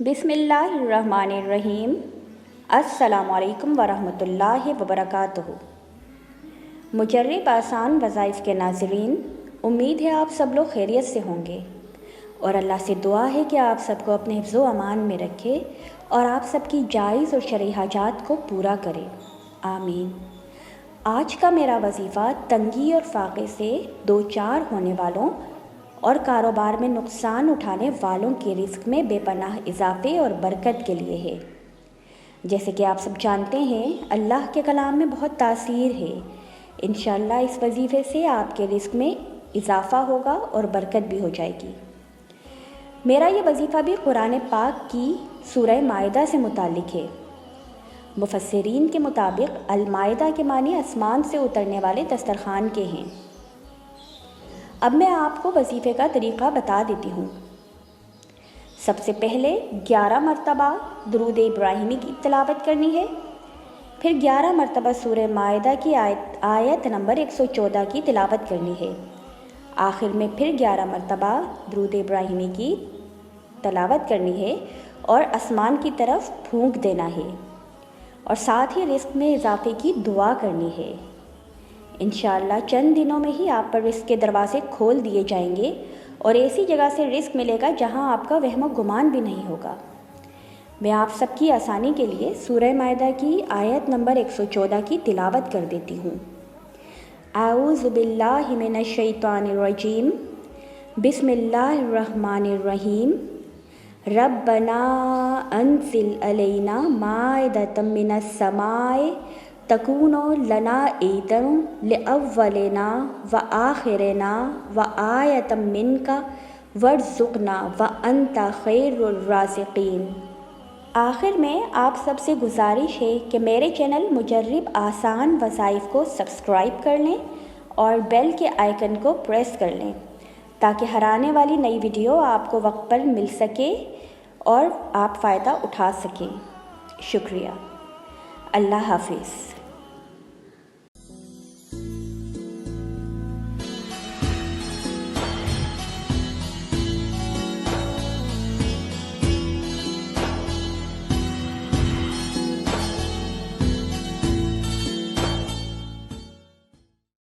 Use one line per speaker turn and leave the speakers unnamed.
बिस्मिल्लाहिर्रहमानिर्रहीम। अस्सलामुअलैकुम वरहमतुल्लाहि वबरकातुहू। मुजर्रिब आसान वज़ाइफ़ के नाज़रीन, उम्मीद है आप सब लोग खैरियत से होंगे और अल्लाह से दुआ है कि आप सबको अपने हिफ्ज़ व अमान में रखे और आप सबकी जायज़ और शरई हाजात को पूरा करे, आमीन। आज का मेरा वजीफ़ा तंगी और फ़ाक़े से दो चार होने वालों और कारोबार में नुकसान उठाने वालों के रिस्क में बेपनाह इजाफ़े और बरकत के लिए है। जैसे कि आप सब जानते हैं, अल्लाह के कलाम में बहुत तासीर है। इंशाअल्लाह इस वजीफ़े से आपके रिस्क में इजाफ़ा होगा और बरकत भी हो जाएगी। मेरा ये वजीफ़ा भी कुरान पाक की सूरह माइदा से मुताल्लिक़ है। मुफस्सिरीन के मुताबिक अल-माइदा के मानी आसमान से उतरने वाले दस्तरखान के हैं। अब मैं आपको वजीफ़े का तरीक़ा बता देती हूँ। सबसे पहले 11 मरतबा दुरूद इब्राहिमी की तिलावत करनी है। फिर 11 मरतबा सूरह माइदा की आयत नंबर 114 की तिलावत करनी है। आखिर में फिर 11 मरतबा दुरूद इब्राहिमी की तिलावत करनी है और आसमान की तरफ फूंक देना है और साथ ही रिस्क में इजाफ़े की दुआ करनी है। इंशाअल्लाह चंद दिनों में ही आप पर रिस्क के दरवाज़े खोल दिए जाएंगे और ऐसी जगह से रिस्क मिलेगा जहां आपका वहम गुमान भी नहीं होगा। मैं आप सबकी आसानी के लिए सूरह माइदा की आयत नंबर 114 की तिलावत कर देती हूँ। आऊज़ु बिल्लाहि मिनश शैतानिर रजीम। बिस्मिल्लाहिर्रहमानिर्रहीम। रब्बना अंज़िल अलैना माइदतम मिनस समाए तकूनो लना ईदन लिअव्वलिना व आखिरना व आयतम मिनका वर्ज़ुक़ना व अंता खैरुर राज़िक़ीन। आखिर में आप सबसे गुजारिश है कि मेरे चैनल मुजर्रिब आसान वज़ाइफ़ को सब्सक्राइब कर लें और बेल के आइकन को प्रेस कर लें ताकि हर आने वाली नई वीडियो आपको वक्त पर मिल सके और आप फ़ायदा उठा सकें। शुक्रिया। अल्लाह हाफ़िज़।